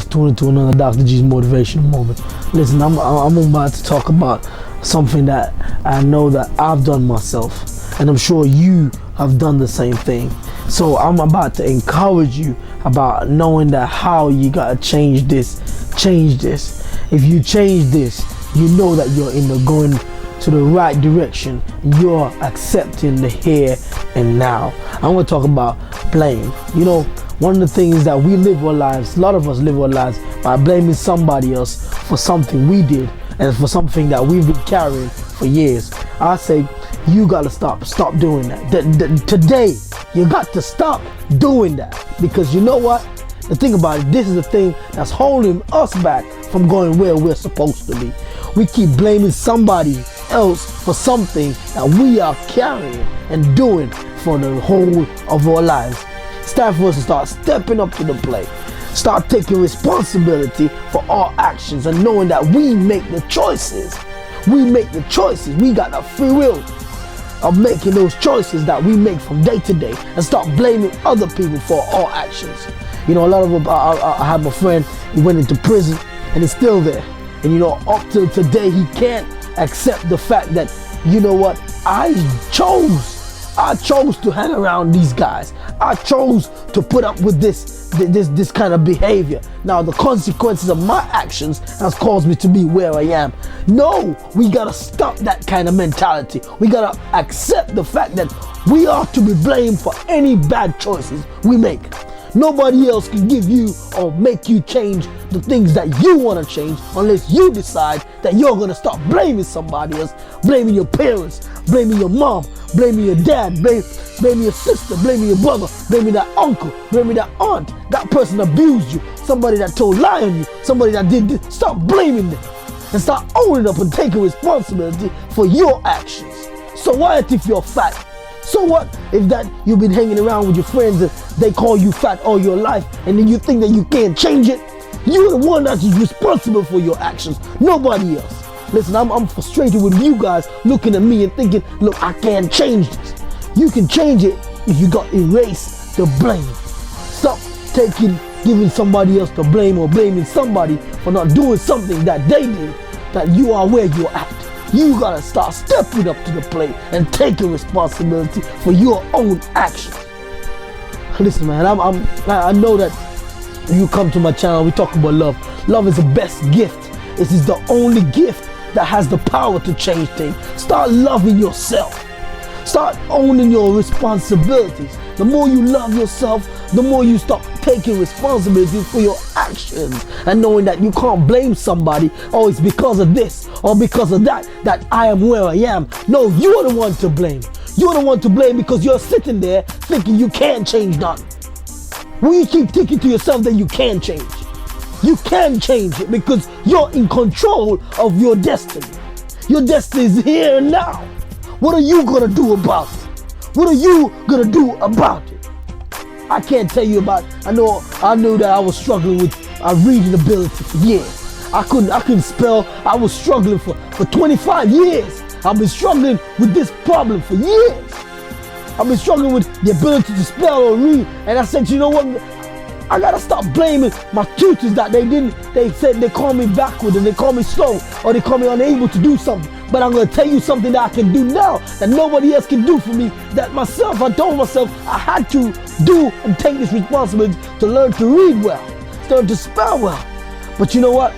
for tuning to another Dr. G's motivational moment. Listen, I'm about to talk about something that I know that I've done myself, and I'm sure you have done the same thing. So I'm about to encourage you about knowing that how you gotta change this. If you change this, you know that you're going to the right direction. You're accepting the here and now. I'm gonna talk about blame. You know, one of the things that we live our lives, a lot of us live our lives by blaming somebody else for something we did and for something that we've been carrying for years. I say you gotta stop doing that. Today you got to stop doing that, because you know what? The thing about it, this is the thing that's holding us back from going where we're supposed to be. We keep blaming somebody else for something that we are carrying and doing for the whole of our lives. It's time for us to start stepping up to the plate. Start taking responsibility for our actions and knowing that we make the choices. We got the free will of making those choices that we make from day to day, and stop blaming other people for our actions. You know, a lot of them, I have a friend, he went into prison and he's still there. And you know, up till today, he can't accept the fact that, you know what, I chose to hang around these guys. I chose to put up with this kind of behavior. Now the consequences of my actions has caused me to be where I am. No, we gotta stop that kind of mentality. We gotta accept the fact that we are to be blamed for any bad choices we make. Nobody else can give you or make you change the things that you want to change unless you decide that you're going to stop blaming somebody else, blaming your parents, blaming your mom, blaming your dad, blaming your sister, blaming your brother, blaming that uncle, blaming that aunt, that person abused you, somebody that told lie on you, somebody that did this. Stop blaming them and start owning up and taking responsibility for your actions. So what if you're fat? So what if that you've been hanging around with your friends and they call you fat all your life, and then you think that you can't change it? You're the one that's responsible for your actions, nobody else. Listen, I'm frustrated with you guys looking at me and thinking, look, I can't change this. You can change it if you got erase the blame. Stop giving somebody else the blame or blaming somebody for not doing something that they did, that you are where you're at. You gotta start stepping up to the plate and taking responsibility for your own actions. Listen, man, I know that you come to my channel, we talk about love. Love is the best gift. It is the only gift that has the power to change things. Start loving yourself. Start owning your responsibilities. The more you love yourself, the more you stop taking responsibility for your actions and knowing that you can't blame somebody, oh, it's because of this or because of that I am where I am. No, you're the one to blame. You're the one to blame because you're sitting there thinking you can't change nothing. When you keep thinking to yourself that you can change, you can change it because you're in control of your destiny. Your destiny is here and now. What are you gonna do about it? What are you gonna do about it? I can't tell you about. I knew that I was struggling with reading ability for years. I couldn't spell. I was struggling for 25 years. I've been struggling with this problem for years. I've been struggling with the ability to spell or read. And I said, you know what? I gotta stop blaming my tutors that they said they call me backward and they call me slow or they call me unable to do something. But I'm gonna tell you something that I can do now that nobody else can do for me, that I told myself I had to do and take this responsibility to learn to read well, to learn to spell well. But you know what?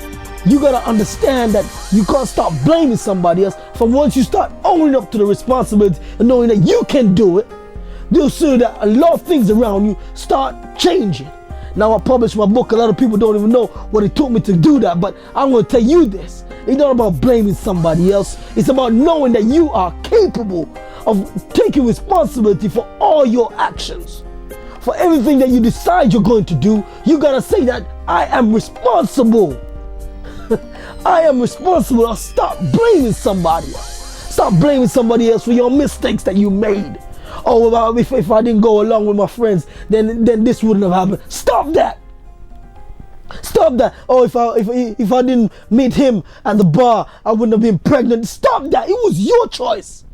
You gotta understand that you can't stop blaming somebody else. From once you start owning up to the responsibility and knowing that you can do it, you'll see that a lot of things around you start changing. Now I published my book. A lot of people don't even know what it took me to do that, but I'm going to tell you this. It's not about blaming somebody else. It's about knowing that you are capable of taking responsibility for all your actions. For everything that you decide you're going to do, you got to say that I am responsible. I am responsible. I'll stop blaming somebody else. Stop blaming somebody else for your mistakes that you made. Oh, well, if I didn't go along with my friends, then this wouldn't have happened. Stop that. Stop that. Oh, if I didn't meet him at the bar, I wouldn't have been pregnant. Stop that. It was your choice.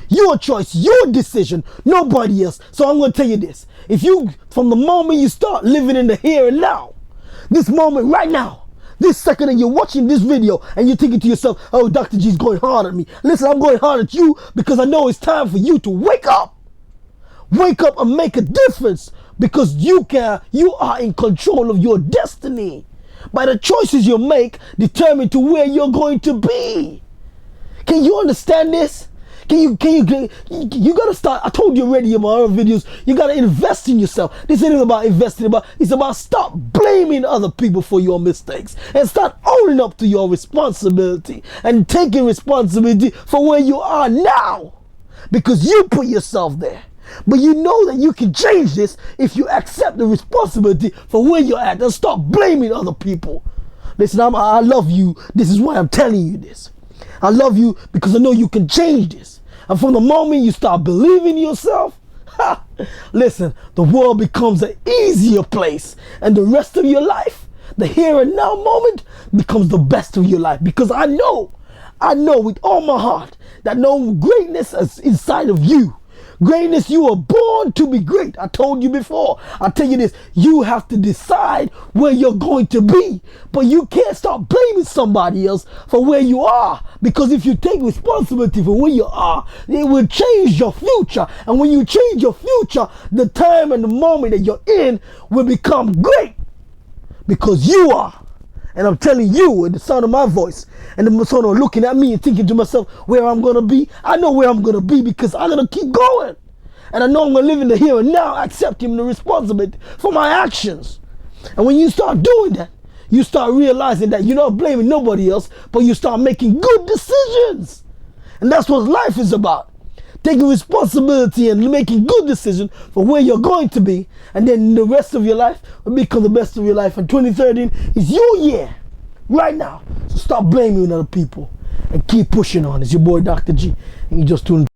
Your choice, your decision, nobody else. So I'm going to tell you this. If you, from the moment you start living in the here and now, This moment right now, this second that you're watching this video and you're thinking to yourself, oh, Dr. G's going hard at me. Listen, I'm going hard at you because I know it's time for you to wake up. Wake up and make a difference, because you are in control of your destiny. By the choices you make, determine to where you're going to be. Can you understand this? You gotta start. I told you already in my other videos, you gotta invest in yourself. This ain't about investing, it's about stop blaming other people for your mistakes and start owning up to your responsibility and taking responsibility for where you are now, because you put yourself there. But you know that you can change this if you accept the responsibility for where you're at and stop blaming other people. Listen, I love you. This is why I'm telling you this. I love you because I know you can change this. And from the moment you start believing in yourself, listen, the world becomes an easier place. And the rest of your life, the here and now moment, becomes the best of your life. Because I know with all my heart that no greatness is inside of you. Greatness, you are born to be great. I told you before. I tell you this, you have to decide where you're going to be. But you can't start blaming somebody else for where you are. Because if you take responsibility for where you are, it will change your future. And when you change your future, the time and the moment that you're in will become great. Because you are. And I'm telling you, with the sound of my voice, and the sound of looking at me and thinking to myself where I'm going to be, I know where I'm going to be because I'm going to keep going. And I know I'm going to live in the here and now, accepting the responsibility for my actions. And when you start doing that, you start realizing that you're not blaming nobody else, but you start making good decisions. And that's what life is about. Taking responsibility and making good decisions for where you're going to be, and then the rest of your life will become the best of your life. And 2013 is your year right now. So stop blaming other people and keep pushing on. It's your boy Dr. G, and you just tuned